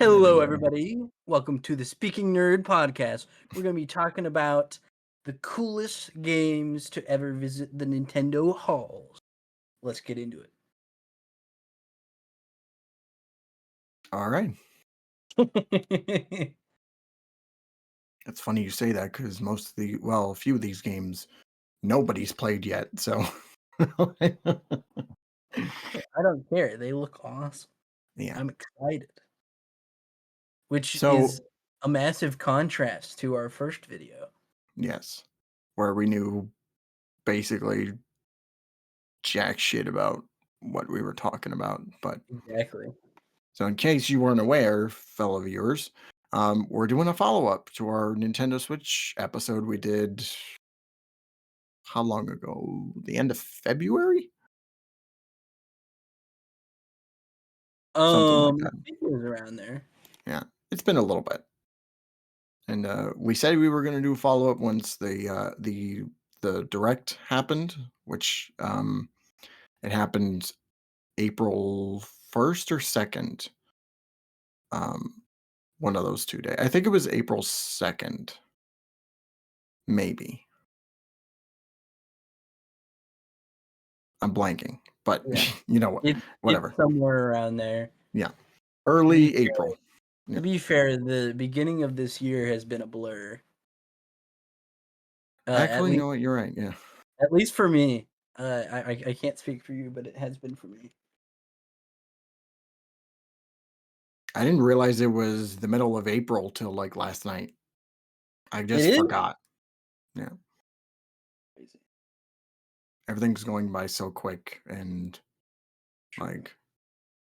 Hello, Hello. everybody. Welcome to the Speaking Nerd podcast. We're going to be talking about the coolest games to ever visit the Nintendo halls. Let's get into All right. it. It's funny you say that because a few of these games nobody's played yet. So, I don't care. They look awesome. yeah. I'm excited, which So, is a massive contrast to our first video. yes, where we knew basically jack shit about what we were talking about. But Exactly. so, in case you weren't aware, fellow viewers, we're doing a follow up to our Nintendo Switch episode we did how long ago? The end of February? Something like I that. think it was around there. Yeah. It's been a little bit. And we said we were going to do a follow up once the direct happened, which it happened April 1st or 2nd. Um, one of those 2 days. I think it was April 2nd, maybe. I'm blanking, but Yeah. you know what? It's Whatever. somewhere around there. Yeah, To be early April. To Yeah. be fair, the beginning of this year has been a blur. At Actually, you least, know what? You're right. Yeah, for me. I can't speak for you, but it has been for me. I didn't realize it was the middle of April till like last night. I It just is forgot. Yeah, crazy. everything's going by so quick, and True. like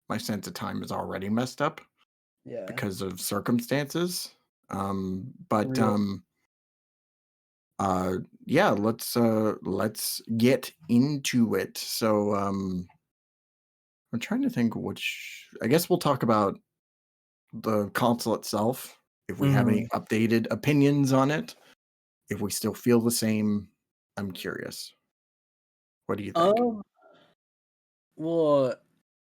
my sense of time is already messed up Yeah. because of circumstances. But Real. uh yeah, let's get into it. So I'm trying to think which I guess we'll talk about the console itself, if we have any Mhm. updated opinions on it, if we still feel the same. I'm curious. What do you think? Um. Well,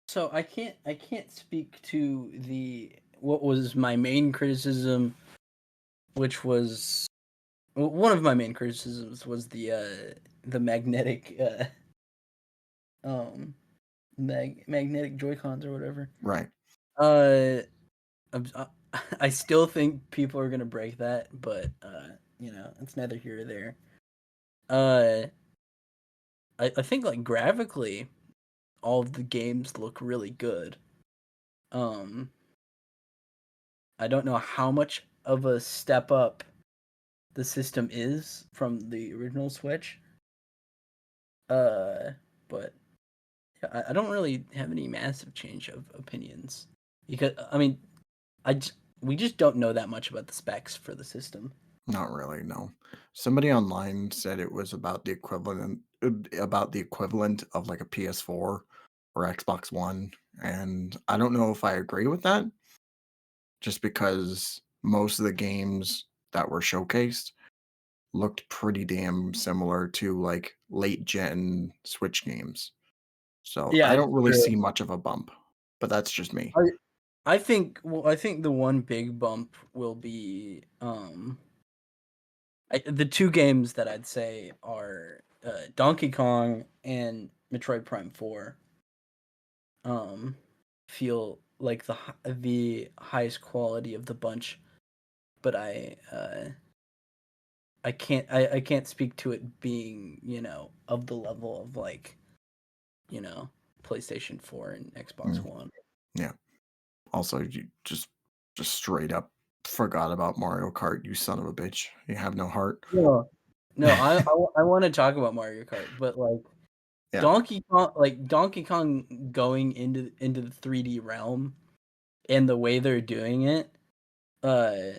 so I can't speak to the what was my main criticism, which was one of my main criticisms was the magnetic um magnetic Joy Cons or whatever. Right. Uh, I'm, uh, I still think people are gonna break that, but it's neither here or there. Uh, I think like graphically, all of the games look really good. Um, I don't know how much of a step up the system is from the original Switch. Uh, but yeah, I don't really have any massive change of opinions because I mean, we just don't know that much about the specs for the system. Not really, no. Somebody online said it was about the equivalent of like a PS4 or Xbox One, and I don't know if I agree with that, just because most of the games that were showcased looked pretty damn similar to like late gen Switch games. So Yeah, I it's don't really true. see much of a bump, but that's just me. I I think the one big bump will be the two games that I'd say are Donkey Kong and Metroid Prime 4. Um feel like the highest quality of the bunch, but I can't speak to it being, of the level of like, you know, PlayStation 4 and Xbox Mm, One. yeah. Also, you just straight up forgot about Mario Kart, you son of a bitch. You have no heart. No. No, I wanna talk about Mario Kart, but, like, Yeah. Donkey Kong going into the 3D realm and the way they're doing it, uh,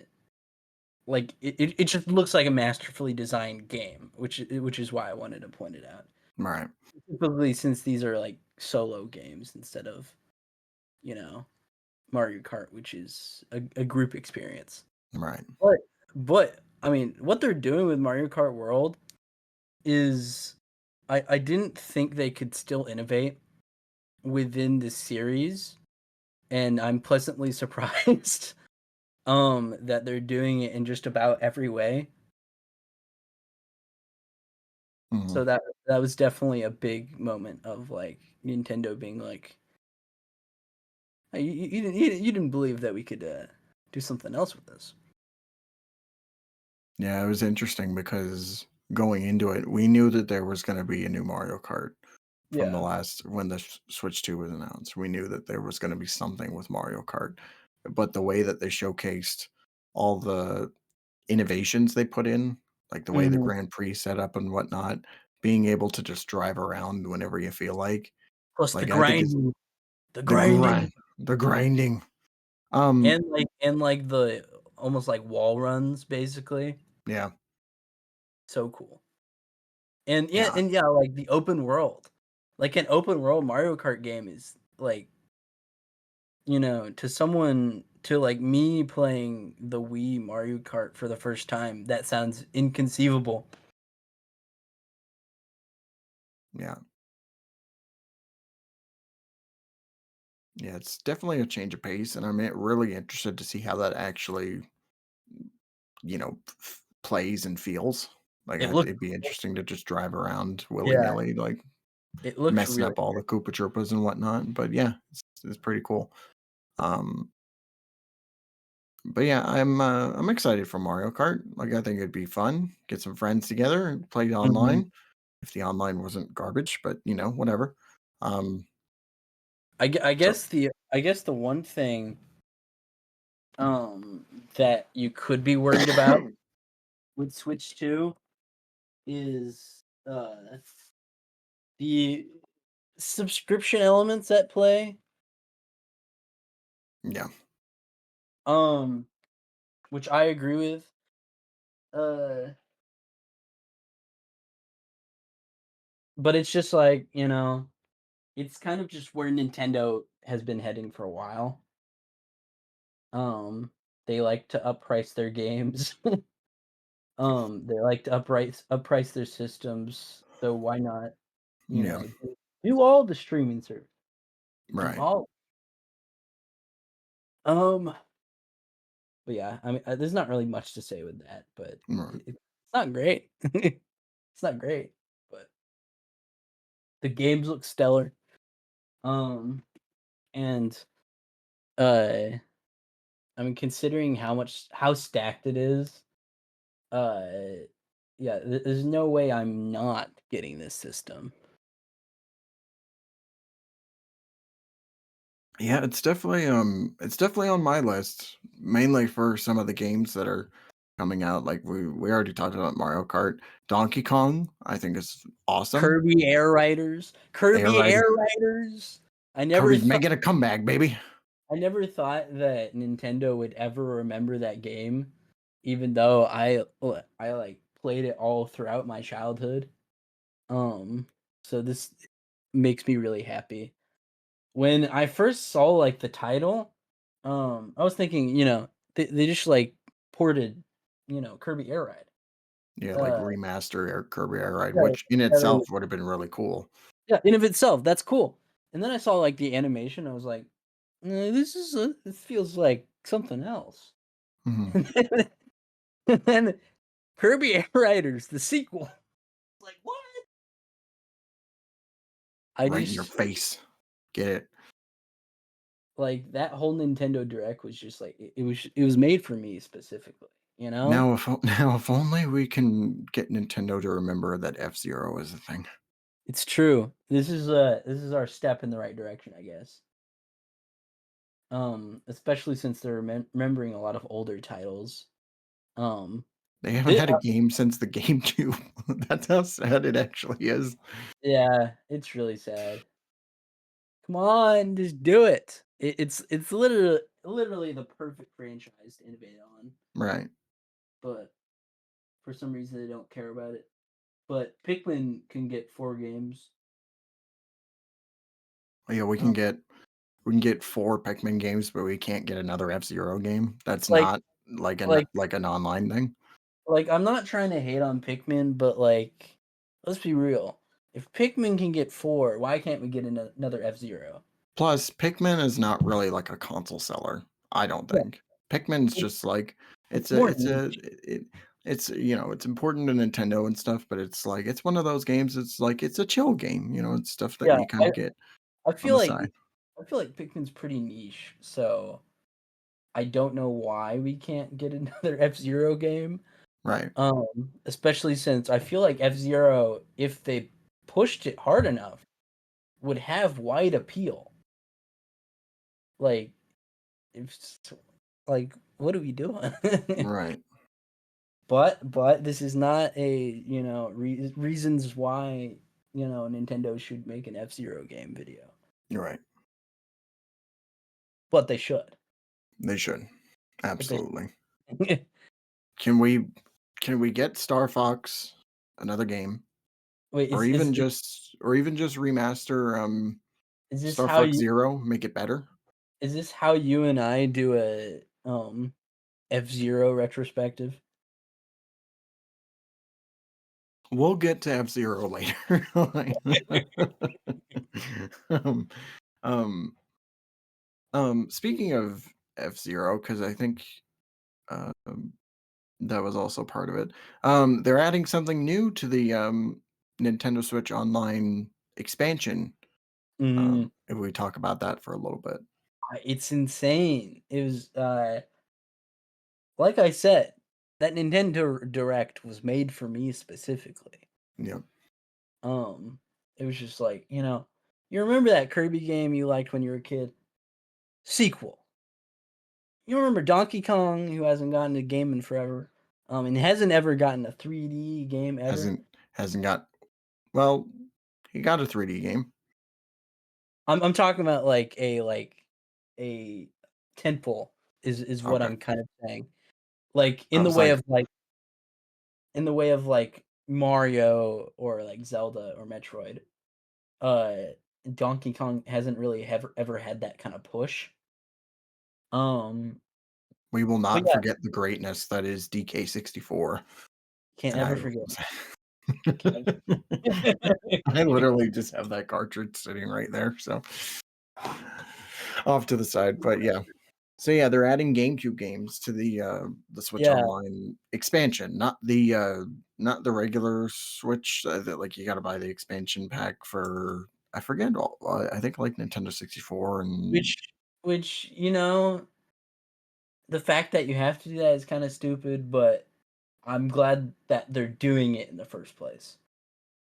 like, it just looks like a masterfully designed game, which is why I wanted to point it out. Right. Specifically since these are, like, solo games instead of, you know, Mario Kart, which is a group experience. Right. But I mean, what they're doing with Mario Kart World is I didn't think they could still innovate within the series and I'm pleasantly surprised that they're doing it in just about every way. So Mhm. that was definitely a big moment of like Nintendo being like, "Hey, you didn't believe that we could do something else with this." Yeah, it was interesting because going into it, we knew that there was gonna be a new Mario Kart from the Yeah. last when the Switch 2 was announced. We knew that there was gonna be something with Mario Kart, but the way that they showcased all the innovations they put in, like the way the Mhm. Grand Prix set up and whatnot, being able to just drive around whenever you feel Plus the like, I think it's grinding, the the grinding, grind the grinding. Um, and like the almost like wall runs, basically. yeah, So cool. yeah, And yeah, like the open world. Like an open world Mario Kart game is like, to someone to like me playing the Wii Mario Kart for the first time, that sounds inconceivable. yeah. Yeah, it's definitely a change of pace, and I'm really interested to see how that actually, plays and feels. Like, It looks it'd be cool. interesting to just drive around willy Yeah, nilly, like it looks messing really up all great. the Koopa Troopas and whatnot. But yeah, it's pretty cool. Um, but yeah, I'm excited for Mario Kart. Like, I think it'd be fun. Get some friends together and play Mhm. online. If the online wasn't garbage, but whatever. Um, so I guess the one thing that you could be worried about with Switch 2 is the subscription elements at play. yeah, Um which I agree with. Uh but it's just like, it's kind of just where Nintendo has been heading for a while. Um they like to upprice their games. They like to upprice their systems. So why not, yeah, do all the streaming service. Do right, all um but yeah, I mean, there's not really much to say with that, but right. it's not great. It's not great, but the games look stellar. Um and uh I mean, considering how stacked it is, uh yeah, there's no way I'm not getting this system. Yeah, it's definitely on my list, mainly for some of the games that are coming out. Like we already talked about Mario Kart. Donkey Kong, I think is awesome. Kirby Air Riders, Air Kirby Ride Air Riders. I never Kirby's thought making a comeback, baby. I never thought that Nintendo would ever remember that game, even though I like played it all throughout my childhood. Um, so this makes me really happy. When I first saw like the title, I was thinking, they just like ported, Kirby Air Ride. Yeah, like Uh, remaster Kirby Air Ride, yeah, which in itself would have been really cool. yeah, in of itself, that's cool. And then I saw like the animation, I was like, this feels like something else. Mhm. And then Kirby Air Riders, the sequel. Like, what? I Right in your just face. Get it. like that whole Nintendo Direct was just like it was made for me specifically, you know? Now if only we can get Nintendo to remember that F-Zero is a thing. It's true. This is our step in the right direction, I guess. Especially since they're remembering a lot of older titles. Um, They haven't thi had a game since the GameCube. That's how sad it actually is. yeah, it's really sad. Come on, just do it. It's literally the perfect franchise to innovate on, Right. but for some reason they don't care about it. But Pikmin can get 4 games. Yeah, Um, we can get 4 Pikmin games, but we can't get another F-Zero game. That's like not like like an online thing. I'm not trying to hate on Pikmin, but let's be real. If Pikmin can get 4, why can't we get another F-Zero? Plus, Pikmin is not really like a console seller, I don't Yeah, think. Pikmin's it's just like it's more niche. it's it's important to Nintendo and stuff, but it's like it's one of those games. It's like it's a chill game, it's stuff that Yeah, you kind of get I on feel the like side, I feel like Pikmin's pretty niche, so I don't know why we can't get another F-Zero game. right? Especially since I feel like F-Zero, if they pushed it hard enough, would have wide appeal. Like, if like, what are we doing? Right, But this is not a reasons why Nintendo should make an F-Zero game video, you're right. but they should. They should But they absolutely. Can we can we get Star Fox another game, wait or even just remaster is this Star how Fox you Zero, make it better? is this how you and I do a F-Zero retrospective? We'll get to F-Zero later. Like, um, um, speaking of F-Zero, because I think um, that was also part of it. They're adding something new to the Nintendo Switch Online expansion. Mm, If we talk about that for a little bit. it's insane. It was like I said, that Nintendo Direct was made for me specifically. Yeah, Um, it was just like, you remember that Kirby game you liked when you were a kid? Sequel. You remember Donkey Kong, who hasn't gotten a game in forever, and hasn't ever gotten a 3D game ever. hasn't got well. He got a 3D game. I'm talking about a tentpole is what Okay, I'm kind of saying. Like I was like, in the way of like Mario or like Zelda or Metroid. Uh Donkey Kong hasn't really ever had that kind of push. Um we will but not yeah, forget the greatness that is DK64. can't And ever I forget. was Can't I literally just have that cartridge sitting right there, so off to the side, but yeah. So, yeah, they're adding GameCube games to the Switch Yeah. Online expansion, not the regular Switch, that, like, you gotta buy the expansion pack for I forget all I think, like, Nintendo 64 and Which which, the fact that you have to do that is kind of stupid, but I'm glad that they're doing it in the first place.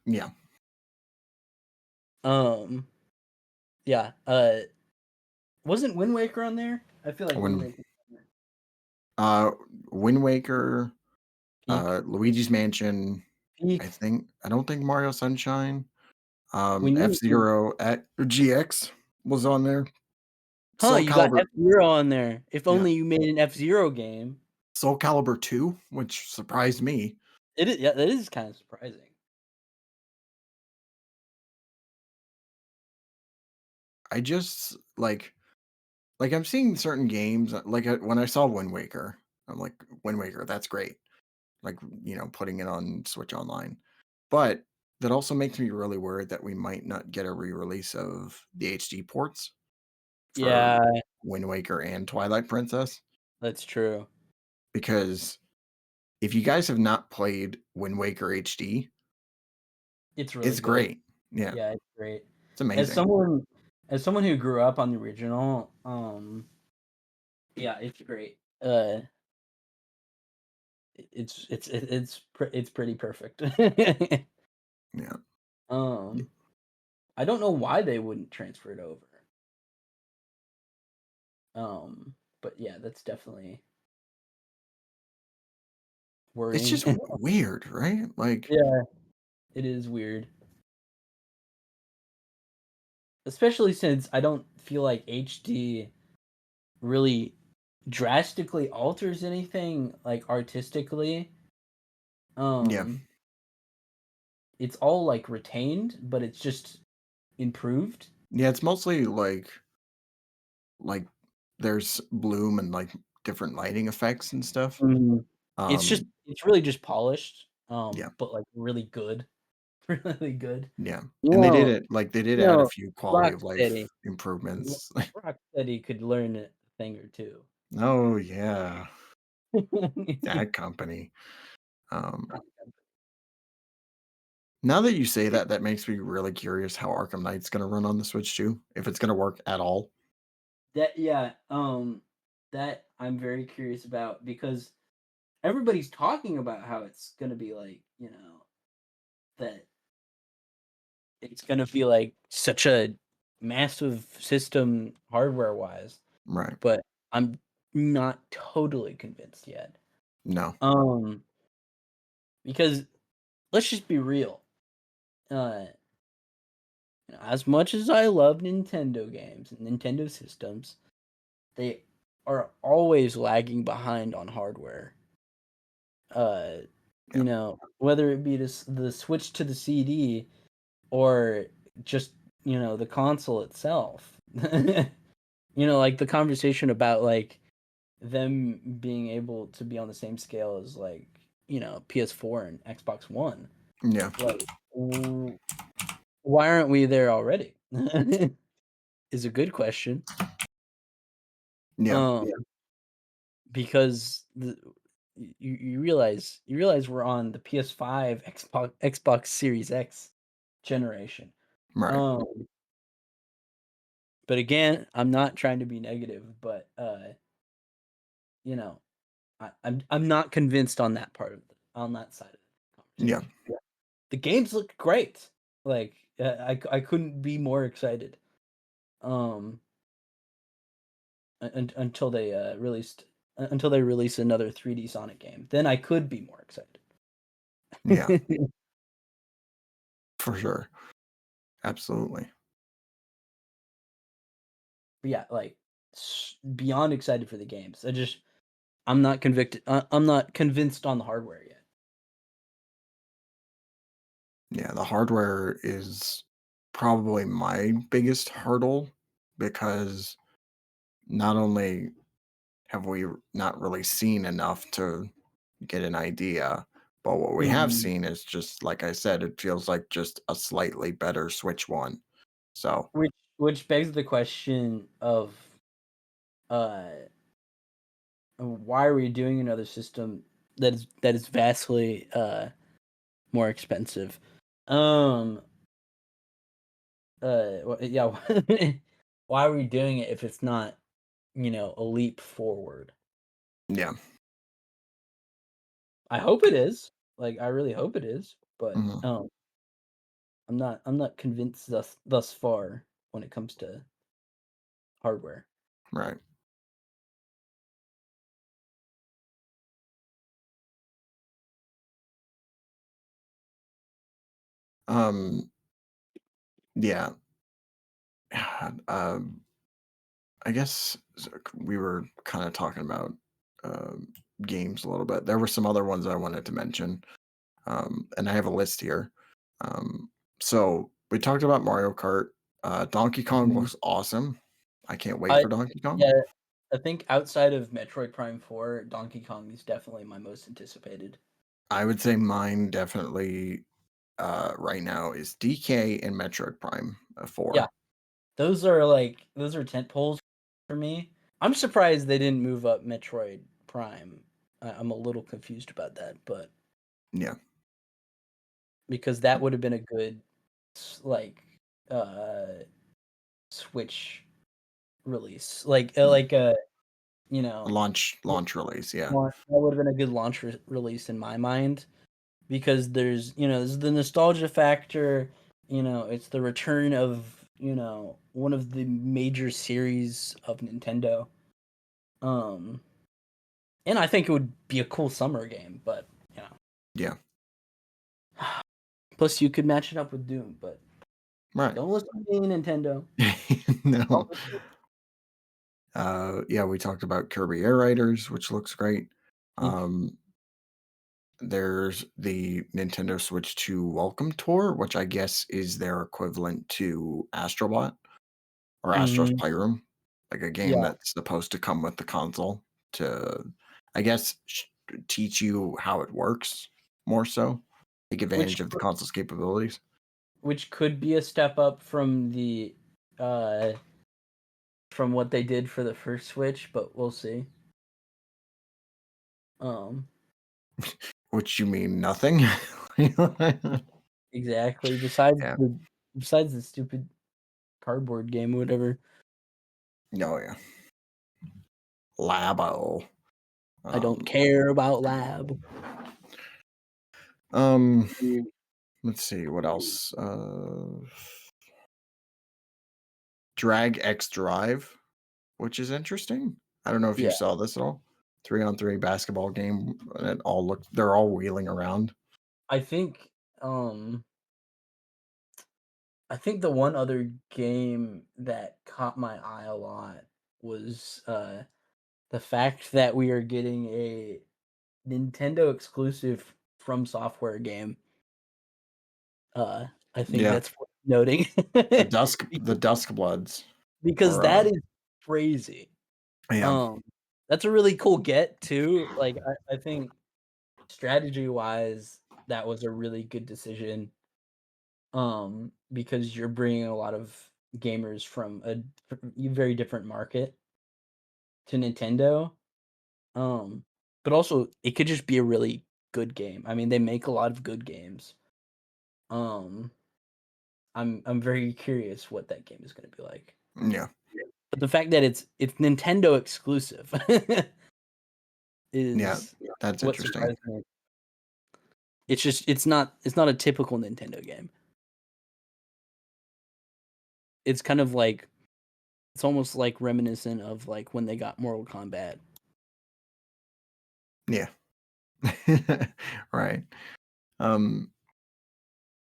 yeah, Um yeah, wasn't Wind Waker on there? I feel like Wind when, Waker was on there. uh, Wind Waker, Peak. Luigi's Mansion, Peak. I don't think Mario Sunshine, We need F-Zero GX was on there. Huh, Soul you got Calibur F-Zero on there. If yeah, only you made an F-Zero game. Soul Calibur 2, which surprised me. Yeah, that is kind of surprising. I just I'm seeing certain games, when I saw Wind Waker, I'm like, "Wind Waker, that's great." Like, putting it on Switch Online. But that also makes me really worried that we might not get a re-release of the HD ports for Yeah, Wind Waker and Twilight Princess, that's true. because if you guys have not played Wind Waker HD, It's really it's good. great. Yeah, Yeah, it's great. it's As amazing. someone as someone who grew up on the original, yeah, it's great. It's pretty perfect. Yeah. um, I don't know why they wouldn't transfer it over. But yeah, that's definitely It's worrying. just weird, right? Like, Yeah, it is weird. Especially since I don't feel like HD really drastically alters anything like artistically. yeah. Um, it's all like retained, but it's just improved. Yeah, it's mostly like there's bloom and like different lighting effects and stuff. Mhm. Um, It's really just polished, yeah. but like really good. really good. Yeah, You and they did know, it like, they did you add a know, few quality of life Rocksteady, improvements. Rocksteady could learn a thing or two. Oh, yeah, that company. Um, now that you say that, that makes me really curious how Arkham Knight's gonna run on the Switch too, if it's gonna work at all. That yeah, that I'm very curious about because everybody's talking about how it's gonna be like, that it's gonna feel like such a massive system hardware wise, Right. but I'm not totally convinced yet. No. Um, because let's just be real. Uh, as much as I love Nintendo games and Nintendo systems, they are always lagging behind on hardware. Uh, Yeah. whether it be the switch to the CD or just, the console itself. Like the conversation about like them being able to be on the same scale as like, PS4 and Xbox One. Yeah. Like why aren't we there already? Is a good question. Yeah. Um because you realize we're on the PS5, Xbox Series X generation. Right. Um but again, I'm not trying to be negative, but you know, I'm not convinced on that on that side of the Yeah. conversation. Yeah. The games look great. Like I couldn't be more excited. Um until they until they release another 3D Sonic game. Then I could be more excited. Yeah. For sure. Absolutely. But yeah, like beyond excited for the games. I'm not convicted. I'm not convinced on the hardware yet. Yeah. The hardware is probably my biggest hurdle because not only have we not really seen enough to get an idea, but what we have Mhm. seen is just like I said, it feels like just a slightly better Switch One. So Which begs the question of uh why are we doing another system that is vastly more expensive? Um yeah, why are we doing it if it's not, a leap forward? yeah. I hope it is. Like I really hope it is, but Mhm. I'm not convinced thus far when it comes to hardware. Right. Um, yeah. Um, I guess we were kind of talking about games a little bit. There were some other ones I wanted to mention, and I have a list here. Um, so we talked about Mario Kart. Donkey Kong Mhm. looks awesome. I can't wait I for Donkey Kong. Yeah, I think outside of Metroid Prime 4, Donkey Kong is definitely my most anticipated. I would say mine definitely right now is DK and Metroid Prime Yeah, 4. those are tent poles for me. I'm surprised they didn't move up Metroid Prime. I'm a little confused about that, but Yeah. because that would have been a good like uh Switch release. You know, Launch release. Yeah. that would have been a good launch release in my mind because there's the nostalgia factor. It's the return of one of the major series of Nintendo. Um, and I think it would be a cool summer game, but you know, Yeah. plus you could match it up with Doom. But Right. don't listen to me, Nintendo. Don't No. listen- Yeah, we talked about Kirby Air Riders, which looks great. Mm, Um, there's the Nintendo Switch 2 Welcome Tour, which I guess is their equivalent to Astrobot or Astro's mhm. Playroom, like a game Yeah, that's supposed to come with the console to, I guess, teach you how it works more so. take which advantage of the console's capabilities. which could be a step up from the uh from what they did for the first Switch, but we'll see. Um, Which you mean nothing? exactly. Yeah. Besides the stupid cardboard game, or whatever. Oh yeah. Labo. I don't Um, care about Lab. um Mm. let's see what else. Drag X Drive, which is interesting. I don't know if you Yeah, saw this at all. 3-on-3 basketball game. And it all look they're all wheeling around. I think. I think the one other game that caught my eye a lot was the fact that we are getting a Nintendo exclusive From Software game. I think Yeah. that's worth noting. The Dusk Bloods. Because Or that is crazy. yeah. Um, that's a really cool get too. Like I think strategy wise, that was a really good decision. Because you're bringing a lot of gamers from a very different market to Nintendo. Um, but also it could just be a really good game. I mean, they make a lot of good games. Um, I'm very curious what that game is going to be like. Yeah. But the fact that it's Nintendo exclusive Yeah. is That's what interesting. surprised me. It's not a typical Nintendo game. It's kind of like it's almost like reminiscent of like when they got Mortal Kombat. Yeah. Right. Um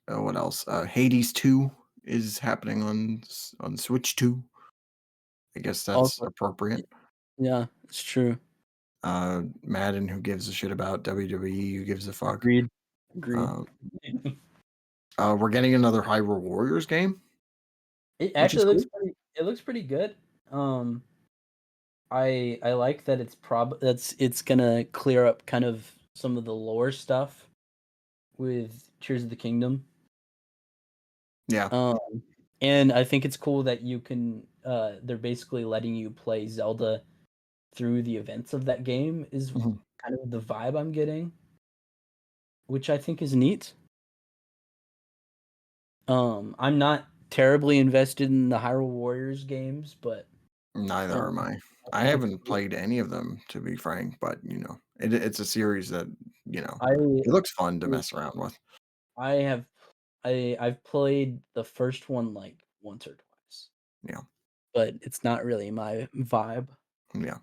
what else? Hades 2 is happening on Switch 2. I guess that's Also, appropriate. yeah, it's true. Madden, who gives a shit about WWE, who gives a fuck. Agreed. Agreed. Uh, we're getting another Hyrule Warriors game, It which is actually cool. looks pretty good. Um, I like that it's gonna clear up kind of some of the lore stuff with Tears of the Kingdom. Yeah. Um, and I think it's cool that you can they're basically letting you play Zelda through the events of that game is Mhm. kind of the vibe I'm getting, which I think is neat. I'm not terribly invested in the Hyrule Warriors games, but Neither am um, I. I haven't played any of them, to be frank, but it's a series that I it looks fun to mess around with. I have I've played the first one like once or twice, Yeah, but it's not really my vibe. yeah.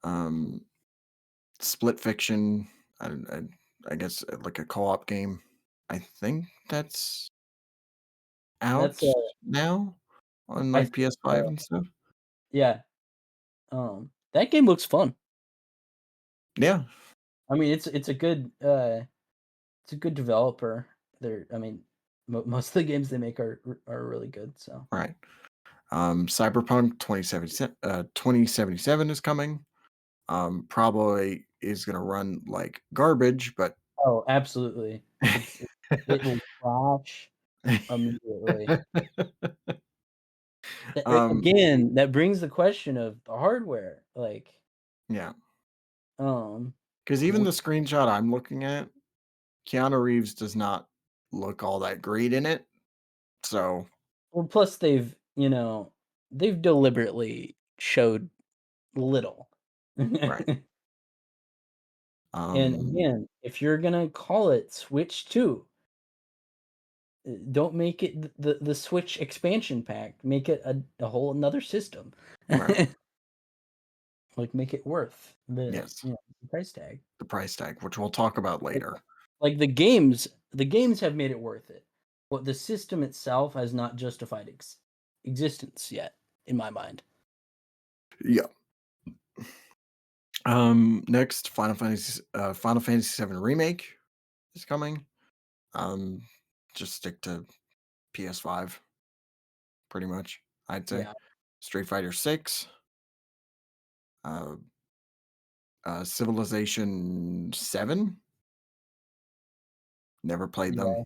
Um, Split Fiction. I guess like a co-op game. I think that's That's out now on I like think PS5 and stuff. yeah. That game looks fun. Yeah, I mean, it's a good developer. I mean, most of the games they make are really good. So right. Cyberpunk 2077 is coming. Probably is gonna run like garbage, but oh, absolutely, it will crash immediately. um, Again, that brings the question of the hardware. Like, yeah, um, because even w- the screenshot I'm looking at, Keanu Reeves does not look all that great in it. So, well, plus they've deliberately showed little. right. And Um, again, if you're gonna call it Switch 2, don't make it the Switch expansion pack. Make it a whole another system. right. Like, make it worth Yes, the price tag. the price tag, which we'll talk about Like later. like, the games have made it worth it, but the system itself has not justified existence yet, in my mind. Yeah. Next, Final Fantasy 7 Remake is coming. Um, just stick to PS5, pretty much. I'd say Yeah. Street Fighter 6. Uh, Civilization 7, never played them. Yeah,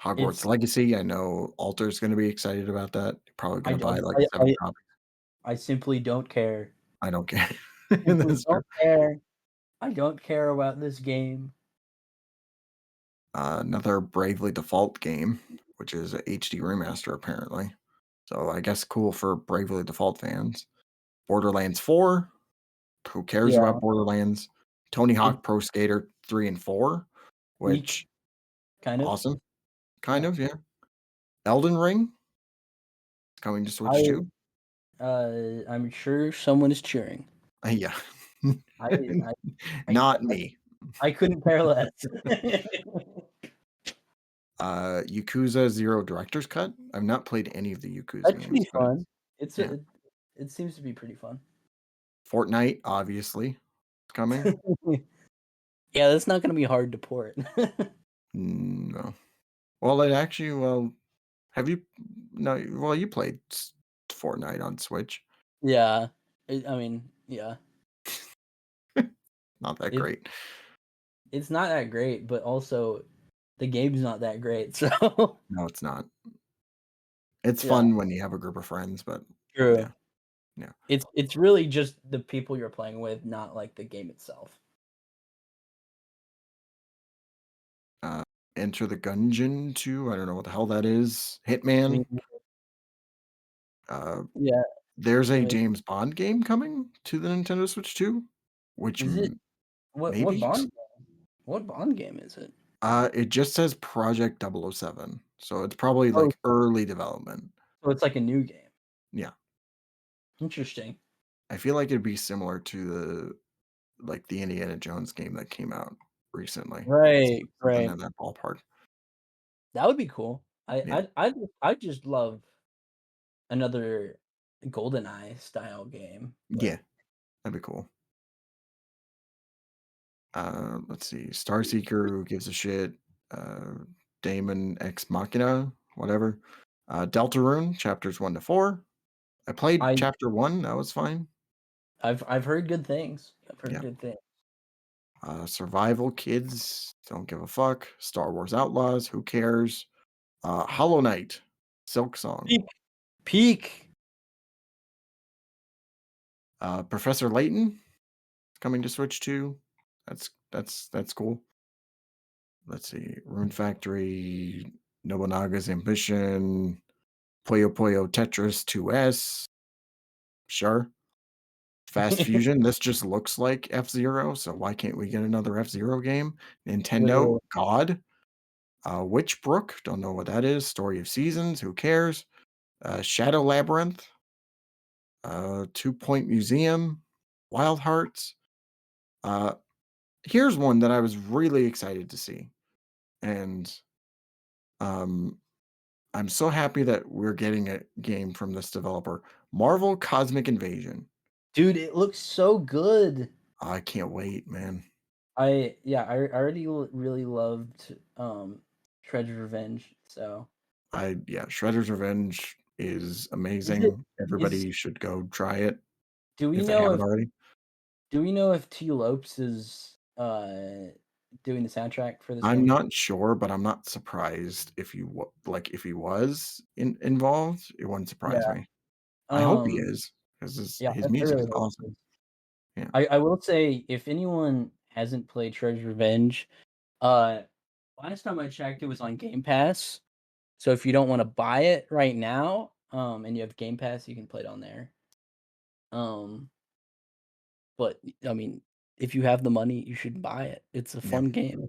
Hogwarts it's Legacy, I know Alter's gonna be excited about that. Probably I gonna buy, don't like, 7 copies. I simply don't care. I don't care. Simply That's true. don't care. I don't care about this game. Another Bravely Default game, which is a HD remaster apparently. So I guess cool for Bravely Default fans. Borderlands 4, who cares Yeah, about Borderlands? Tony it Hawk Pro Skater 3 and 4, weak, which kind of. awesome, kind Yeah. of, yeah. Elden Ring is coming to Switch I too. I'm sure someone is cheering. Yeah. I I Not me. I couldn't care less. Yakuza 0 Director's Cut? I've not played any of the Yakuza That should be games, but fun. It's yeah. it seems to be pretty fun. Fortnite, obviously, is coming. Yeah, that's not gonna be hard to port. No. Well, it actually have you no, well, you played Fortnite on Switch. Yeah. I mean, yeah. Not that It great. it's not that great, but also the game's not that great, so No, it's not. It's yeah, fun when you have a group of friends, but true. yeah, yeah. It's really just the people you're playing with, not like the game itself. Uh, Enter the Gungeon 2, I don't know what the hell that is. Hitman. Mhm. Uh, Yeah, there's I a mean, James Bond game coming to the Nintendo Switch too, which is it what maybe Bond game is it? it just says Project 007, so it's probably Oh, like early development. so it's like a new game. Yeah, Interesting. I feel like it'd be similar to the Indiana Jones game that came out recently. Right, Something right. in that ballpark. That would be cool. Yeah, I just love another GoldenEye style game, yeah, like that'd be cool. Let's see, Starseeker, who gives a shit? Uh, Damon Ex Machina, whatever. Deltarune, chapters 1 to 4. I played I chapter 1, that was fine. I've heard good things. I've heard Yeah. good things. Survival Kids, don't give a fuck. Star Wars Outlaws, who cares? Hollow Knight, Silk Song. Peak, peak. Professor Layton is coming to Switch 2. That's cool. Let's see, Rune Factory, Nobunaga's Ambition, Puyo Puyo Tetris 2S, sure. Fast Fusion, this just looks like F-Zero, so why can't we get another F-Zero game? Nintendo, Literally. God. Witchbrook, don't know what that is. Story of Seasons, who cares? Shadow Labyrinth, Two Point Museum, Wild Hearts. Uh, Here's one that I was really excited to see, and um, I'm so happy that we're getting a game from this developer. Marvel Cosmic Invasion. Dude, it looks so good. I can't wait, man. I already really loved Shredder's Revenge, so Yeah, Shredder's Revenge is is it amazing. is Everybody should go try it do we if they know haven't if already. T Lopes is doing the soundtrack for this I'm game? not sure, but I'm not surprised if if he was involved, it wouldn't surprise Yeah. me. I hope he Um is because yeah, his I music really is hope it awesome. is. Yeah. I will say if anyone hasn't played Shredder's Revenge, uh last time I checked it was on Game Pass. So if you don't want to buy it right now, and you have Game Pass, you can play it on there. Um, but I mean, if you have the money, you should buy it. It's a Yeah. fun game.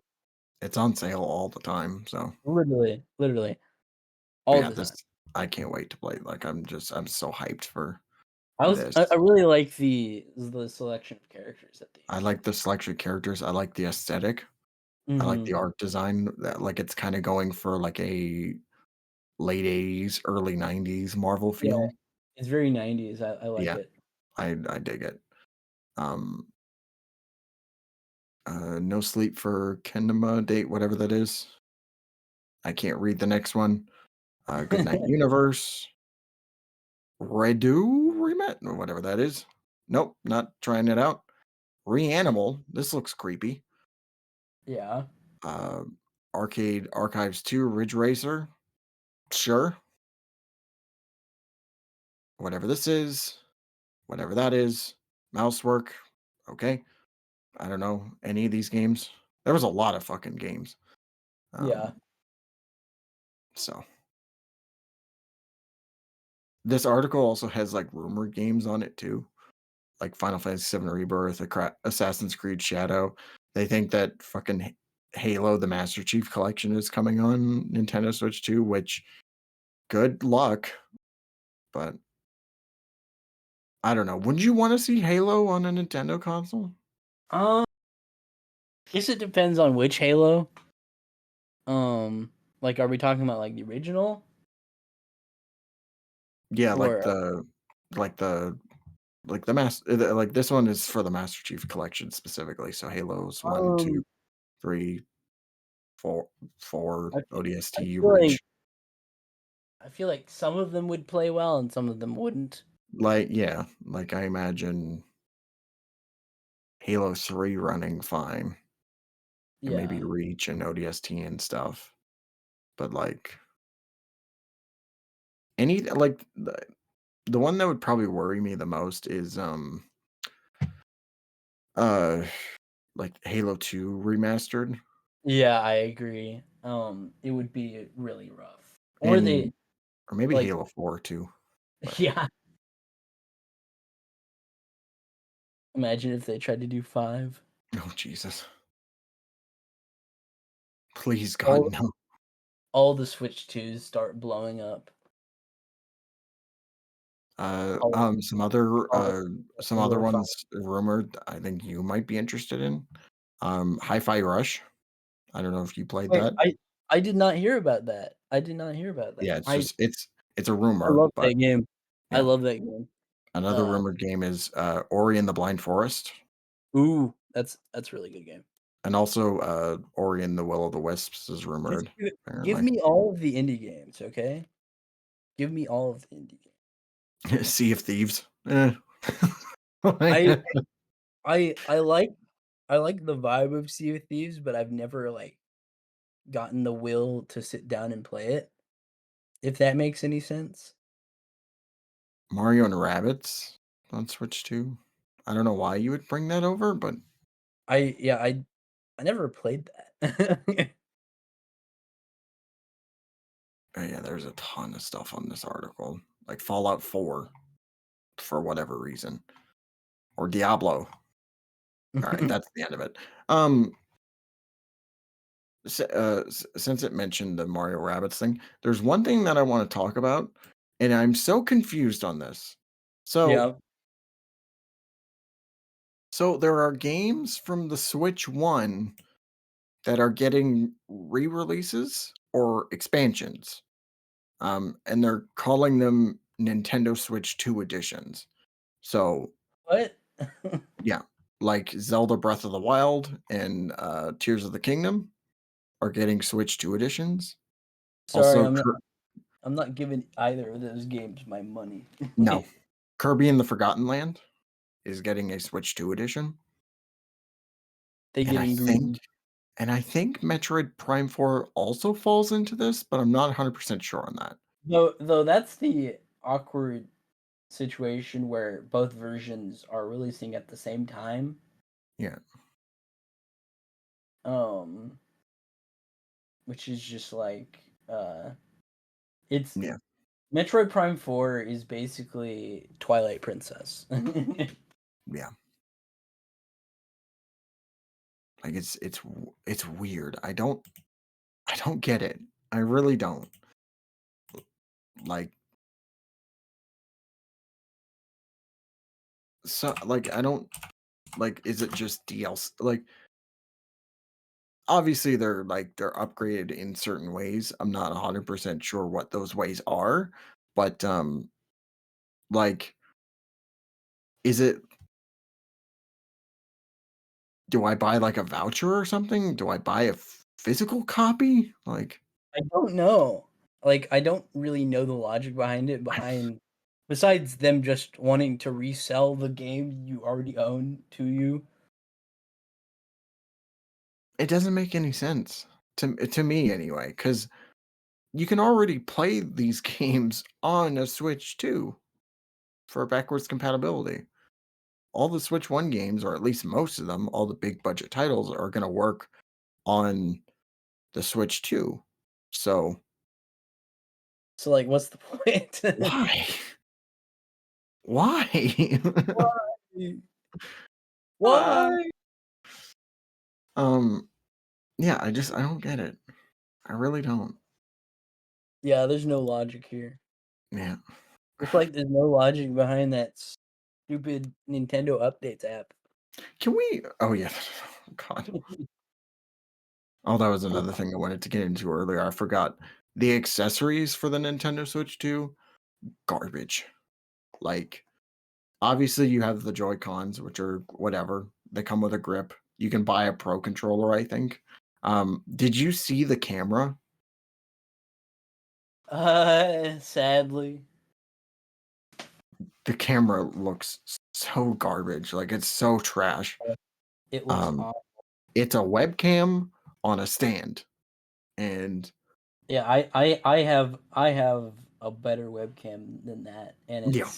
It's on sale all the time, so Literally but all yeah, the time. this I can't wait to play. Like I'm so hyped for I this. really like the selection of characters that they I use. like the selection of characters. I like the aesthetic. I like the Mhm. art design that like it's kind of going for like a late 80s, early 90s Marvel Yeah, feel. it's very 90s. I like Yeah, it. I dig it. Um No Sleep for Kendama date, whatever that is. I can't read the next one. Goodnight Universe. Redo Remet or whatever that is. Nope, not trying it out. Reanimal, this looks creepy. Yeah. Uh, Arcade Archives 2, Ridge Racer, sure. Whatever this is, whatever that is, Mousework, okay. I don't know any of these games. There was a lot of fucking games. Yeah. Um, so this article also has like rumored games on it too, like Final Fantasy VII Rebirth, Assassin's Creed Shadow. They think that fucking Halo, the Master Chief Collection, is coming on Nintendo Switch too, which good luck, but I don't know. Wouldn't you want to see Halo on a Nintendo console? Um, guess it depends on which Halo. Like, are we talking about like the original Yeah, or like the like this one is for the Master Chief Collection specifically. So Halos one, two, um? three, four, I feel, I ODST, feel like Ridge. some of them would play well and some of them wouldn't. Like yeah, like I imagine Halo 3 running fine and maybe Yeah. Reach and ODST and stuff. But like any like the one that would probably worry me the most is uh like Halo 2 remastered Yeah, I agree. It would be really rough. Or they and or maybe like Halo 4 too. But yeah, imagine if they tried to do 5. oh Jesus. Please God All no. all the Switch 2s start blowing up. All all Some other Halo 5. ones rumored I think you might be interested in. Hi-Fi Rush. I don't know if you played Wait, that. I did not hear about that. I did not hear about that. Yeah, it's a I rumor, love but that game. I yeah. love that game. Another Uh, rumored game is Ori and the Blind Forest, ooh, that's a really good game. and also Ori and the Will of the Wisps is Just rumored, give apparently. me all of the indie games, okay? Give me all of the indie games. Sea of Thieves. I I like the vibe of Sea of Thieves, but I've never, like, gotten the will to sit down and play it, if that makes any sense. Mario and Rabbids on Switch 2. I don't know why you would bring that over, but Yeah, I never played that. yeah, there's a ton of stuff on this article. Like Fallout 4 for whatever reason. Or Diablo. All right, that's the end of it. Since it mentioned the Mario Rabbits thing, there's one thing that I want to talk about, and I'm so confused on this. So, Yeah. so there are games from the Switch 1 that are getting re-releases or expansions. And they're calling them Nintendo Switch 2 editions. So, What? yeah, like Zelda Breath of the Wild and Tears of the Kingdom are getting Switch 2 editions. Sorry, Also, I'm not giving either of those games my money. no, Kirby and the Forgotten Land is getting a Switch 2 edition, They and I getting think greedy. Metroid Prime 4 also falls into this, but I'm not 100% sure on that. Though that's the awkward situation where both versions are releasing at the same time. Yeah, Um, which is just like it's yeah, Metroid Prime 4 is basically Twilight Princess. yeah. Like it's weird. I don't get it. I really don't. Like so like I don't like is it just DLC like obviously they're upgraded in certain ways. I'm not 100% sure what those ways are, but like is it do I buy like a voucher or something? Do I buy a physical copy? Like I don't know. Like I don't really know the logic behind besides them just wanting to resell the game you already own to you. It doesn't make any sense to me anyway, because you can already play these games on a Switch too for backwards compatibility. All the Switch 1 games, or at least most of them, all the big budget titles are gonna work on the Switch too. So, So like, what's the point? why? Why? Why? Why? Why? Um, yeah, I don't get it. I really don't. Yeah, there's no logic here. Yeah. Just like there's no logic behind that stupid Nintendo Updates app. Can we oh, yeah. God. Oh, that was another thing I wanted to get into earlier. I forgot. The accessories for the Nintendo Switch 2, garbage. Like, obviously, you have the Joy-Cons, which are whatever. They come with a grip. You can buy a Pro controller, I think. Did you see the camera? Sadly, The camera looks so garbage. Like, it's so trash. it looks Um, awful. it's a webcam on a stand, and Yeah, I have a better webcam than that, yeah,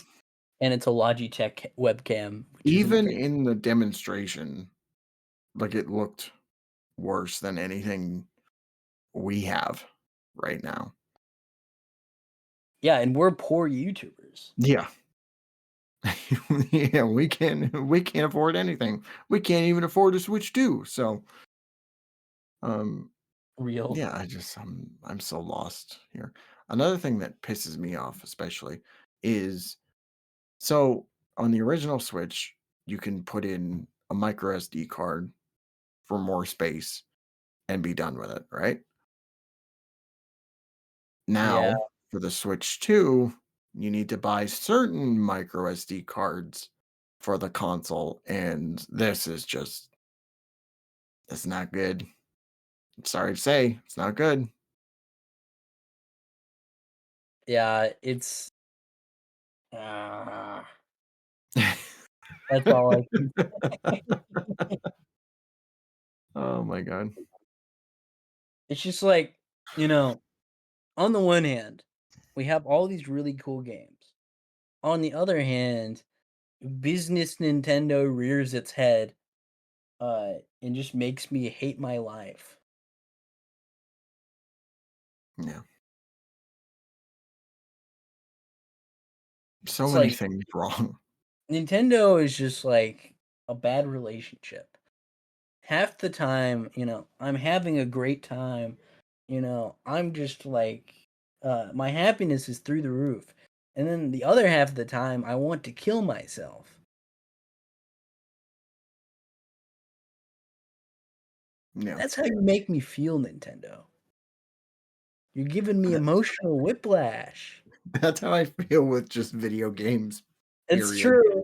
and it's a Logitech webcam, which isn't even very. in the demonstration, like, it looked worse than anything we have right now. Yeah, and we're poor YouTubers. Yeah. Yeah, we can't afford anything. We can't even afford a Switch 2, so, um, Real. yeah, I'm so lost here. Another thing that pisses me off especially is so on the original Switch, you can put in a micro SD card for more space and be done with it, right? Yeah. Now, for the Switch 2, you need to buy certain micro SD cards for the console, and this is just it's not good. I'm sorry to say, it's not good. Yeah, it's ah, that's all I can. Oh my god. It's just like, you know, on the one hand, we have all these really cool games. On the other hand, business Nintendo rears its head, and just makes me hate my life. Yeah. So It's many like things wrong. Nintendo is just like a bad relationship. Half the time, I'm having a great time. I'm just like, my happiness is through the roof. And then the other half of the time, I want to kill myself. Yeah. That's how you make me feel, Nintendo. You're giving me That emotional whiplash. that's how I feel with just video games, It's period. true.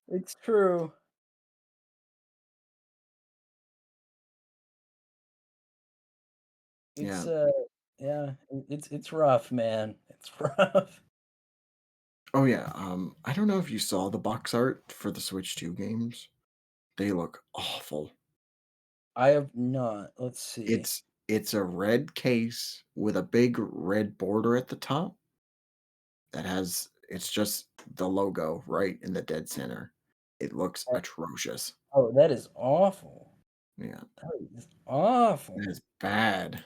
It's true. It's Yeah. yeah, it's rough, man. It's rough. Oh, yeah, I don't know if you saw the box art for the Switch 2 games. They look awful. I have not. Let's see. It's a red case with a big red border at the top that has it's just the logo right in the dead center. It looks atrocious. Oh, that is awful. Yeah, That is awful. that is bad.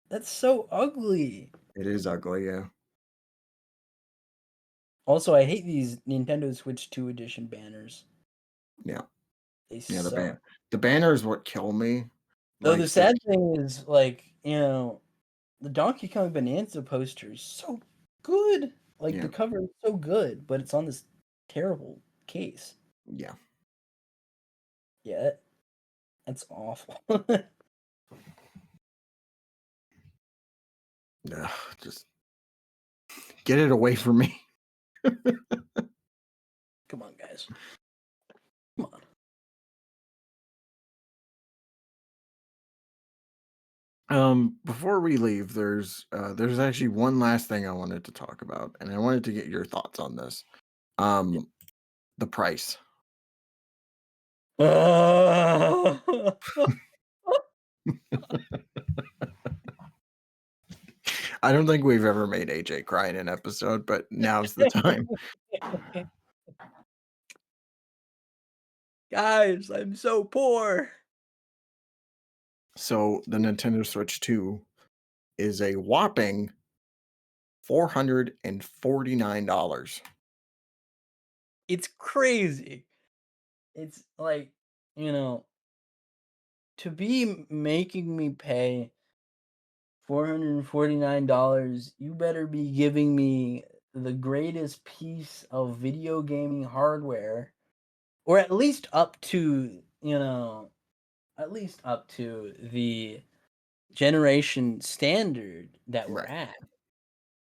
That's so ugly. It is ugly, yeah. Also, I hate these Nintendo Switch 2 edition banners. Yeah. They Yeah, suck. the banner is what kill me. Though the Like, the sad thing is, like, the Donkey Kong Bonanza poster is so good. Like, the yeah, cover is so good, but it's on this terrible case. yeah. Yeah, that's awful. Ugh, just get it away from me. Come on, guys. Come on. Before we leave, there's actually one last thing I wanted to talk about, and I wanted to get your thoughts on this. Yeah. Um, the price. I don't think we've ever made AJ cry in an episode, but now's the time. Guys, I'm so poor. So the Nintendo Switch 2 is a whopping $449. It's crazy. It's like, you know, to be making me pay $449, you better be giving me the greatest piece of video gaming hardware, or at least up to, at least up to the generation standard that we're Right. at.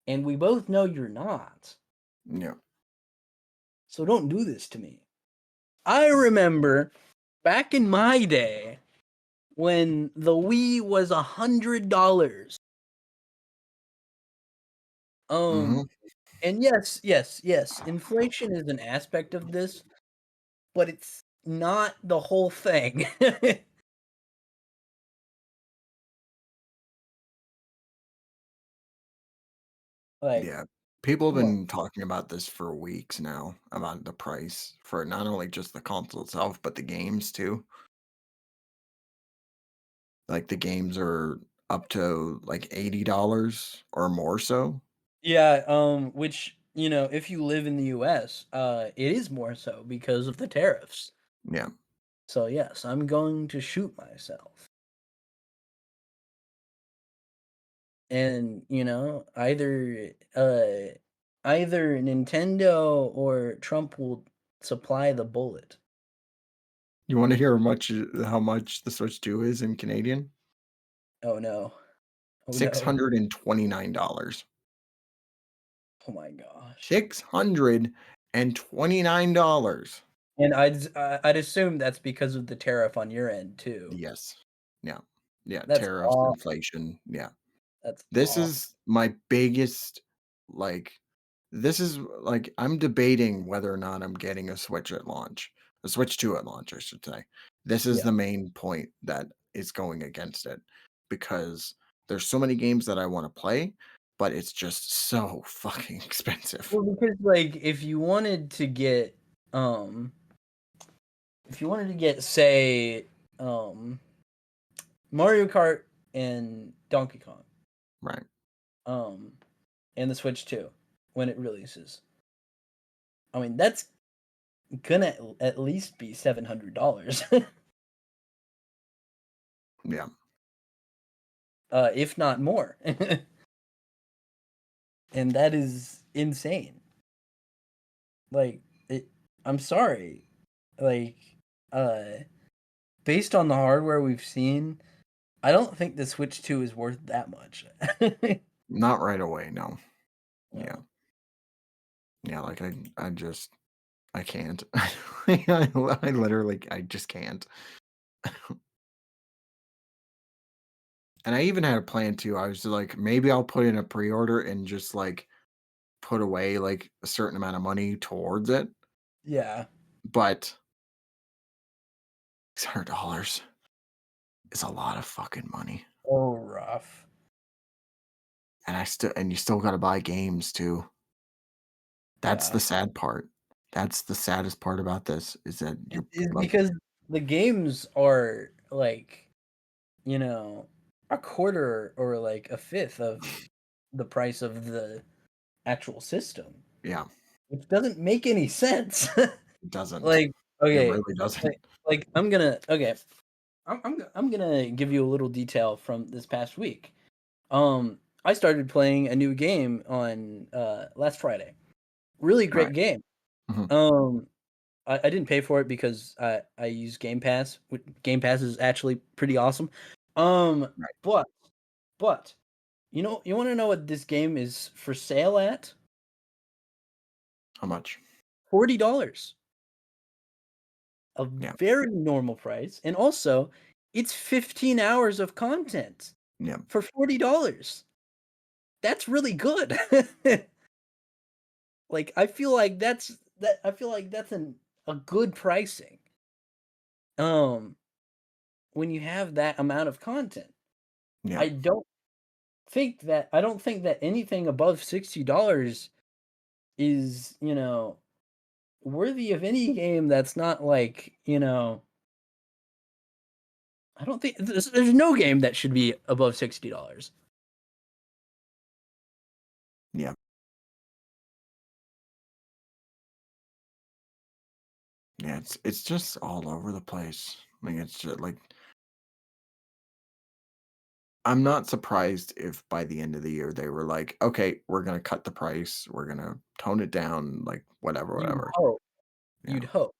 And we both know you're not. Yeah. So don't do this to me. I remember back in my day when the Wii was $100. Mhm. And yes, inflation is an aspect of this, but it's not the whole thing. Like, Yeah. People have come on. been talking about this for weeks now, about the price for not only just the console itself, but the games too. Like, the games are up to, like, $80 or more so. Yeah, which, if you live in the US, it is more so because of the tariffs. Yeah. So yes, I'm going to shoot myself. And, either Nintendo or Trump will supply the bullet. You wanna hear how much the Switch 2 is in Canadian? Oh no. Oh no. $629. Oh my gosh. $629. And I'd assume that's because of the tariff on your end too. Yes. Yeah. Yeah, That's tariffs, aw inflation, yeah. that's This awful. is my biggest, like this is like, I'm debating whether or not I'm getting a Switch at launch. A Switch 2 at launch, I should say. This is Yeah. the main point that is going against it, because there's so many games that I wanna play, but it's just so fucking expensive. Well, because, like, um if you wanted to get, say, um, Mario Kart and Donkey Kong, Right. um, and the Switch 2 when it releases, I mean, that's gonna at least be $700, Yeah. if not more. And that is insane. Like, I'm sorry. Like, uh, based on the hardware we've seen, I don't think the Switch 2 is worth that much. Not right away, no. Yeah. No. Yeah, like, I just I can't. I literally I just can't. And I even had a plan too. I was like, maybe I'll put in a pre-order and just, like, put away, like, a certain amount of money towards it, Yeah. but $600 is a lot of fucking money, Oh, rough. and you still gotta buy games too. That's Yeah. the sad part. That's the saddest part about this, is that It you're, is like because the games are, like, you know, a quarter or, like, a fifth of the price of the actual system, yeah, which doesn't make any sense. it doesn't. Like, It okay, really like doesn't. I'm gonna give you a little detail from this past week. I started playing a new game on, last Friday. Really great Right. game. Mhm. Um, I didn't pay for it because I use Game Pass. Game Pass is actually pretty awesome. Um, Right. but but you want to know what this game is for sale at? How much? $40. A Yeah. very normal price, and also it's 15 hours of content Yeah. for $40. That's really good. Like I feel like that's a good pricing. Um when you have that amount of content. Yeah. I don't I don't think that anything above $60 is, worthy of any game that's not like, I don't think there's no game that should be above $60. Yeah. Yeah, it's just all over the place. Like it's just like I'm not surprised if by the end of the year they were like, okay, we're gonna cut the price, we're gonna tone it down, like whatever, You'd whatever. hope. Yeah. You'd hope.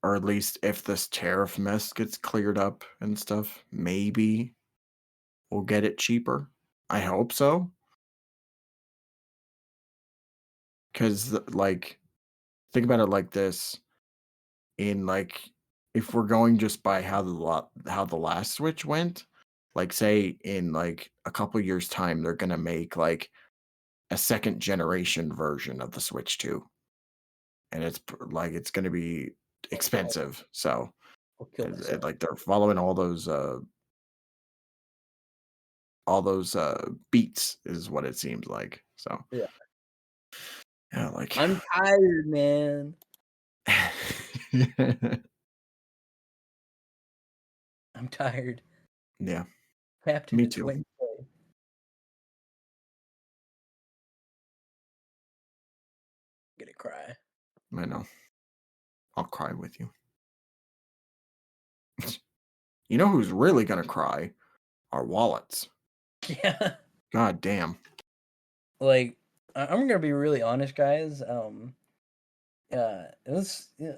Or at least if this tariff mess gets cleared up and stuff, maybe we'll get it cheaper. I hope so. Cause like think about it like this. In like if we're going just by how the last Switch went, like say in like a couple years time they're gonna make like a second generation version of the Switch 2 and like it's gonna be I'll kill expensive. So I'll kill myself. like they're following all those beats is what it seems like. So Yeah. yeah, like I'm tired, man. I'm tired. yeah, Captain, me it's too. Wednesday. I'm gonna cry. I know. I'll cry with you. You know who's really gonna cry? Our wallets. Yeah. God damn. Like, I'm gonna be really honest, guys. It was yeah,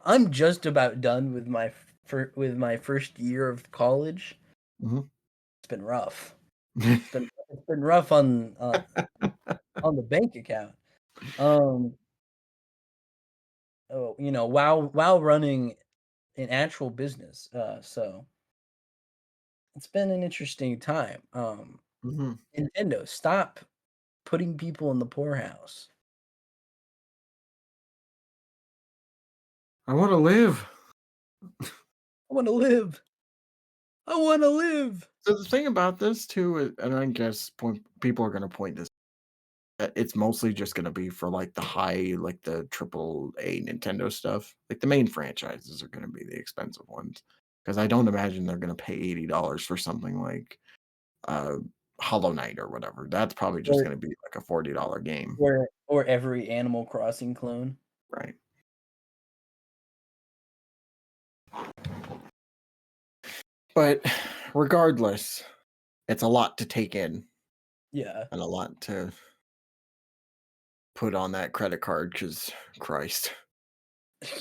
I'm just about done with with my first year of college. Mhm. It's been rough. It's been rough on the bank account. Um, while running an actual business. So it's been an interesting time. Mhm. Nintendo, stop putting people in the poorhouse. I wanna live. I want to live. I want to live. So the thing about this too, and I guess people are gonna point this it's mostly just gonna be for like the high, like the triple A Nintendo stuff. Like the main franchises are gonna be the expensive ones. Because I don't imagine they're gonna pay $80 for something like uh Hollow Knight or whatever. That's probably just Or gonna be like a $40 game. or every Animal Crossing clone. Right. But regardless, it's a lot to take in Yeah. and a lot to put on that credit card because Christ.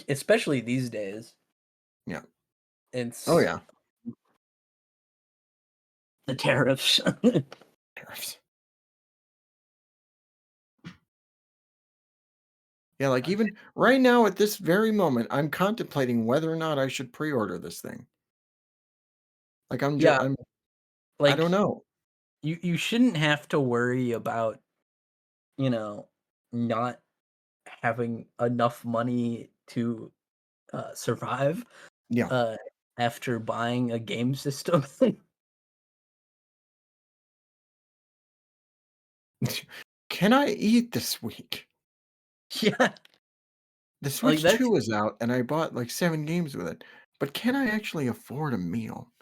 Especially these days. Yeah. Oh It's yeah. the tariffs. Tariffs. Yeah, like even right now at this very moment, I'm contemplating whether or not I should pre-order this thing. Like Yeah, I don't like know. you shouldn't have to worry about, you know, not having enough money to survive Yeah. uh after buying a game system. Can I eat this week? Yeah, The like Switch that's 2 is out and I bought like 7 games with it. But can I actually afford a meal?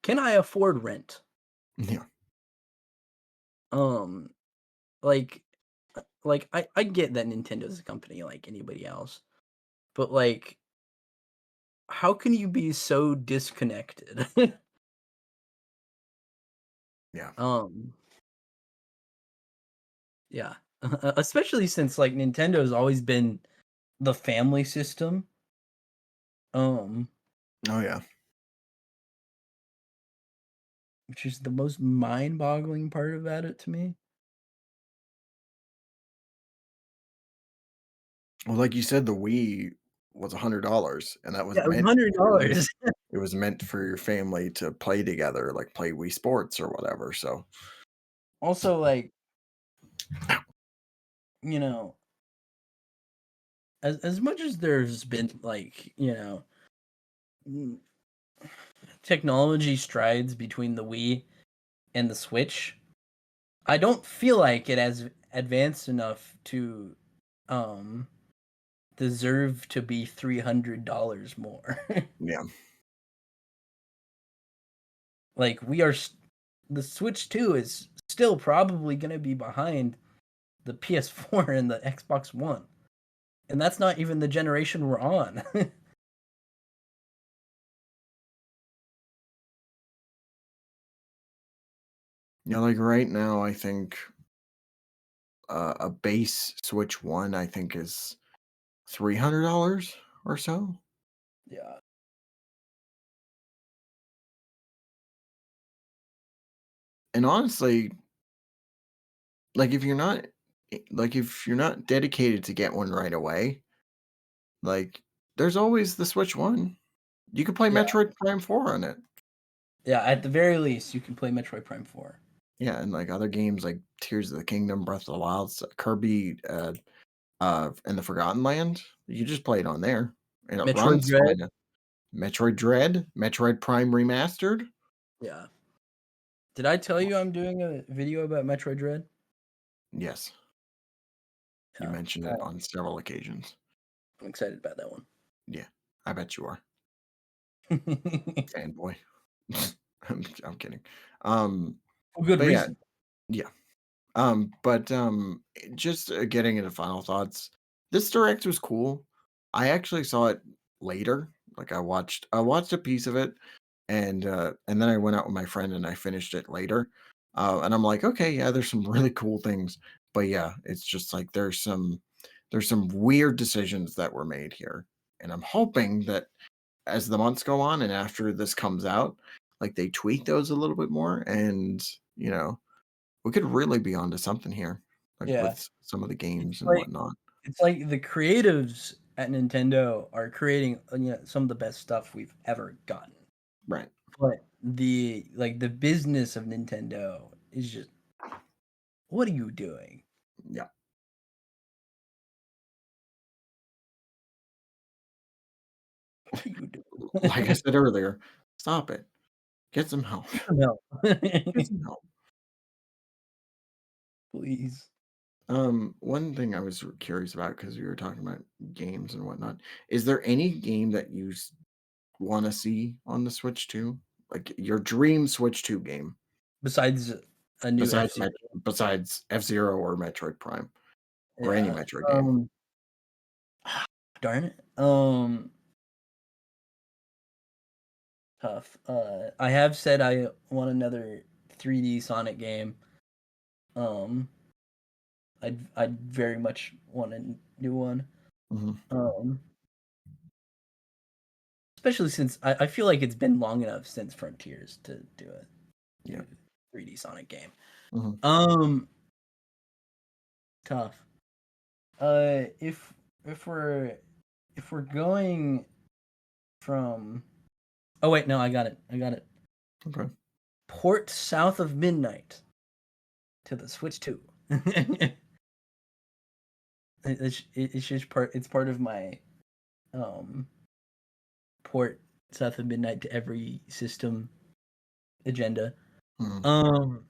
can I afford rent? Yeah. Um like I get that Nintendo's a company like anybody else, but like how can you be so disconnected? Yeah. um yeah. Especially since like Nintendo's always been the family system. Um Oh yeah. which is the most mind-boggling part about it to me. Well, like you said, the Wii was $100 and that was Yeah, it was meant for $100. it was meant for your family to play together, like play Wii Sports or whatever. So Also, like, you know, as much as there's been like, mm, technology strides between the Wii and the Switch, I don't feel like it has advanced enough to um deserve to be $300 more. Yeah. Like the Switch 2 is still probably going to be behind the PS4 and the Xbox One. And that's not even the generation we're on. Yeah, like right now, I think a base Switch One, I think, is $300 or so. Yeah. And honestly, like if you're not dedicated to get one right away, like there's always the Switch One. You could play Yeah. Metroid Prime 4 on it. Yeah, at the very least you can play Metroid Prime 4. Yeah, and like other games like Tears of the Kingdom, Breath of the Wild, Kirby, and the Forgotten Land. You just play it on there, and it Metroid runs Dread? fine. Metroid Dread, Metroid Prime Remastered. Yeah. Did I tell you I'm doing a video about Metroid Dread? Yes, you Yeah. mentioned it on several occasions. I'm excited about that one. Yeah, I bet you are. Fanboy. I'm kidding. For good But yeah, reason. yeah. Just getting into final thoughts. This direct was cool. I actually saw it later. Like I watched a piece of it, and then I went out with my friend and I finished it later. And I'm like, okay, yeah, there's some really cool things, but yeah, it's just like there's some weird decisions that were made here, and I'm hoping that as the months go on and after this comes out, like they tweak those a little bit more, and you know, we could really be onto something here, like Yeah. with some of the It's games and like whatnot. it's like the creatives at Nintendo are creating, some of the best stuff we've ever gotten. Right. But the business of Nintendo is just, what are you doing? Yeah. What are you doing? Like I said earlier, stop it. Get some help. No. Get some help. Please. One thing I was curious about because we were talking about games and whatnot. Is there any game that you want to see on the Switch 2? Like your dream Switch 2 game Besides a new besides F-Zero. besides F-Zero or Metroid Prime or any Yeah. Metroid game? Darn it. Tough. I have said I want another 3D Sonic game. Um, I'd very much want a new one. Mhm. Um, especially since I feel like it's been long enough since Frontiers to do Yeah. 3D Sonic game. Mhm. Um, tough. If if we're if we're going from, oh wait, no, I got it. I got it. Okay. Port South of Midnight to the Switch 2. It's just it's part of my um port South of Midnight to every system agenda. Mhm. Um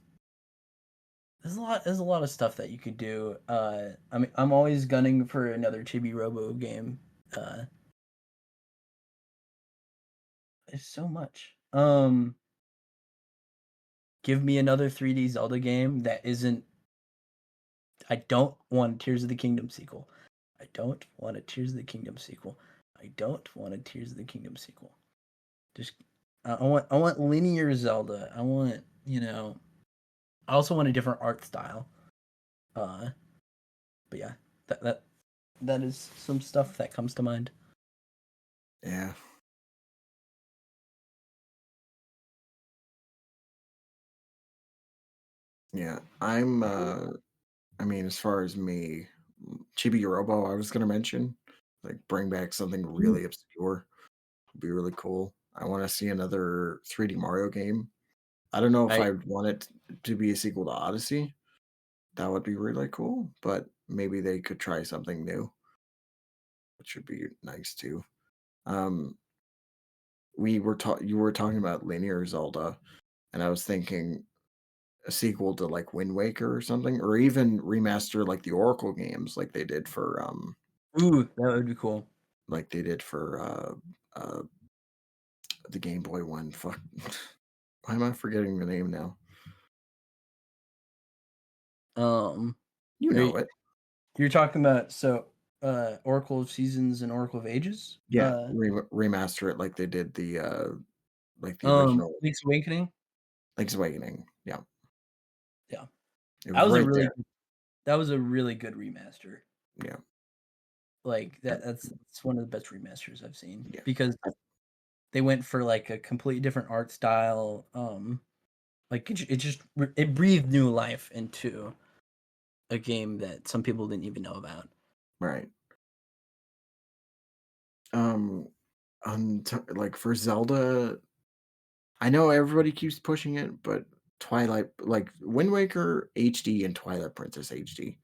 there's a lot of stuff that you could do. I mean, I'm always gunning for another Chibi Robo game. Uh there's so much. Give me another 3D Zelda game that isn't, I don't want a Tears of the Kingdom sequel. I don't want a Tears of the Kingdom sequel. I don't want a Tears of the Kingdom sequel. Just I want linear Zelda. I also want a different art style. Uh but yeah, that is some stuff that comes to mind. Yeah. Yeah. I mean, as far as me, Chibi Robo, I was gonna mention, like bring back something Mhm. really obscure would be really cool. I want to see another 3D Mario game. I don't know if I I would want it to be a sequel to Odyssey. That would be really cool, but maybe they could try something new. which would be nice too. Um, you were talking about linear Zelda, and I was thinking a sequel to like Wind Waker or something, or even remaster like the Oracle games, Ooh, that would be cool. like they did for the Game Boy one. Fuck, why am I forgetting the name now? Um, You are know you, it. you're talking about Oracle of Seasons and Oracle of Ages? Yeah, remaster it like the original Link's Awakening. Link's Awakening. Yeah, Yeah, it that was was a right really there. that was a really good remaster. Yeah, Like that's one of the best remasters I've seen yeah. because they went for like a completely different art style. Like it breathed new life into a game that some people didn't even know about. Right. Like for Zelda, I know everybody keeps pushing it, but Twilight, like Wind Waker HD and Twilight Princess HD,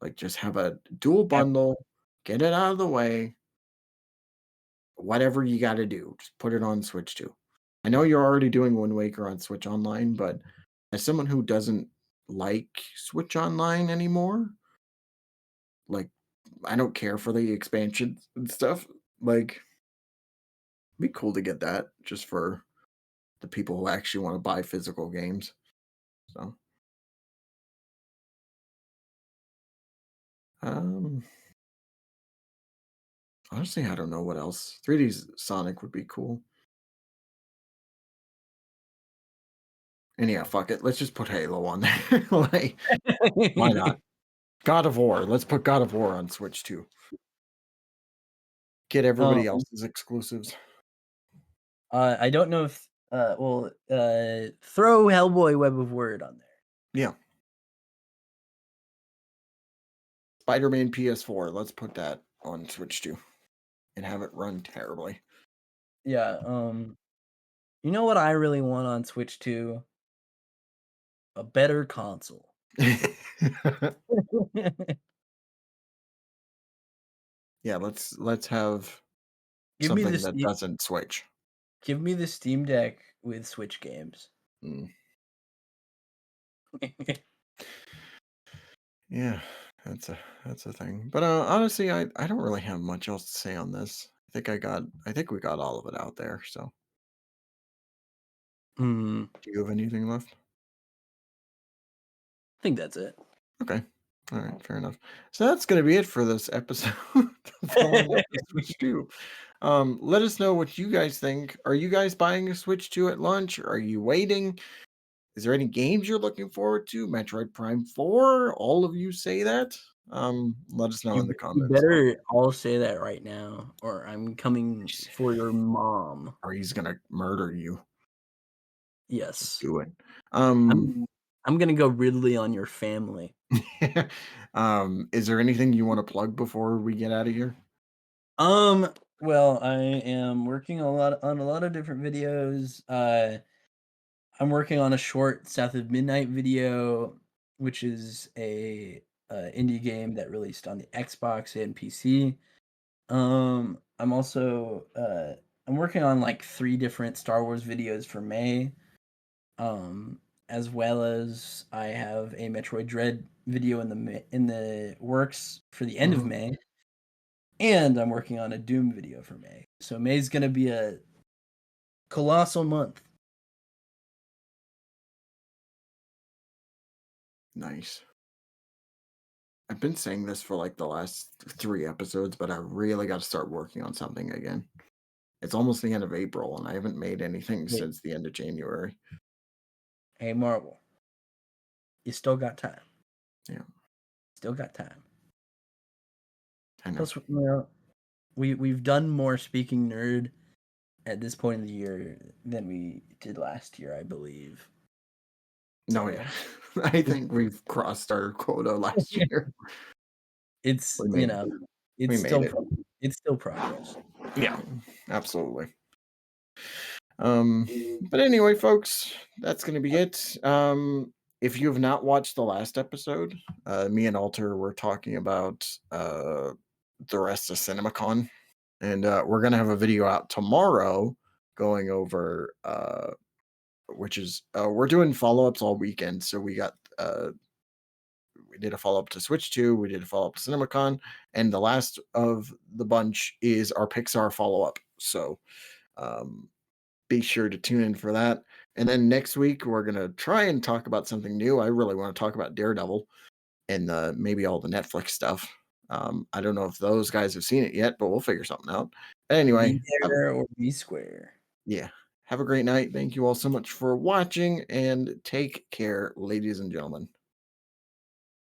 like just have a dual Yep. bundle, get it out of the way. Whatever you got to do, just put it on Switch too. I know you're already doing Wind Waker on Switch Online, but as someone who doesn't like Switch Online anymore, like I don't care for the expansions and stuff. Like, it'd be cool to get that just for the people who actually want to buy physical games. So, um, honestly, I don't know what else. 3D Sonic would be cool. And yeah, fuck it. Let's just put Halo on there. Like, why not? God of War. Let's put God of War on Switch too. Get everybody um, else's exclusives. I don't know if throw Hellboy Web of Word on there. Yeah. Spider-Man PS4. Let's put that on Switch too. And have it run terribly. Yeah. You know what I really want on Switch too? A better console. Yeah, let's have Give me something this. that doesn't switch. Give me the Steam Deck with Switch games. Mm. Yeah, that's a thing. But honestly, I don't really have much else to say on this. I think we got all of it out there. So, I do you have anything left? think that's it. Okay. All right, fair enough. So that's going to be it for this episode. Following up the Switch 2. Let us know what you guys think. Are you guys buying a Switch 2 at launch? Are you waiting? Is there any games you're looking forward to? Metroid Prime 4? All of you say that. Let us know in the You comments. better all say that right now, or I'm coming for your mom. Or he's gonna murder you. Just Yes. do it. I'm gonna go Ridley on your family. Is there anything you want to plug before we get out of here? Well, I am working on a lot of different videos. I'm working on a short South of Midnight video, which is a indie game that released on the Xbox and PC. I'm also I'm working on like 3 different Star Wars videos for May. As well as I have a Metroid Dread video in the works for the end of Mhm. May, and I'm working on a Doom video for May. So May's gonna be a colossal month. Nice. I've been saying this for like the last 3 episodes, but I really got to start working on something again. It's almost the end of April, and I haven't made anything Wait, since the end of January. hey Marvel, you still got time. Yeah, Still got time. I know. Plus, we've done more Speaking Nerd at this point in the year than we did last year, I believe. No, So yeah. I think we've crossed our quota last year. it's We made we made it. it's still progress. Yeah, absolutely. But anyway, folks, that's gonna be it. If you have not watched the last episode, me and Alter were talking about the rest of CinemaCon, and we're gonna have a video out tomorrow going over which is we're doing follow-ups all weekend. So we did a follow-up to Switch 2, we did a follow-up to CinemaCon, and the last of the bunch is our Pixar follow-up. So um, be sure to tune in for that. And then next week we're gonna try and talk about something new. I really want to talk about Daredevil and maybe all the Netflix stuff. I don't know if those guys have seen it yet, but we'll figure something out. Be Anyway, there or be square. yeah. Have a great night. Thank you all so much for watching and take care, ladies and gentlemen.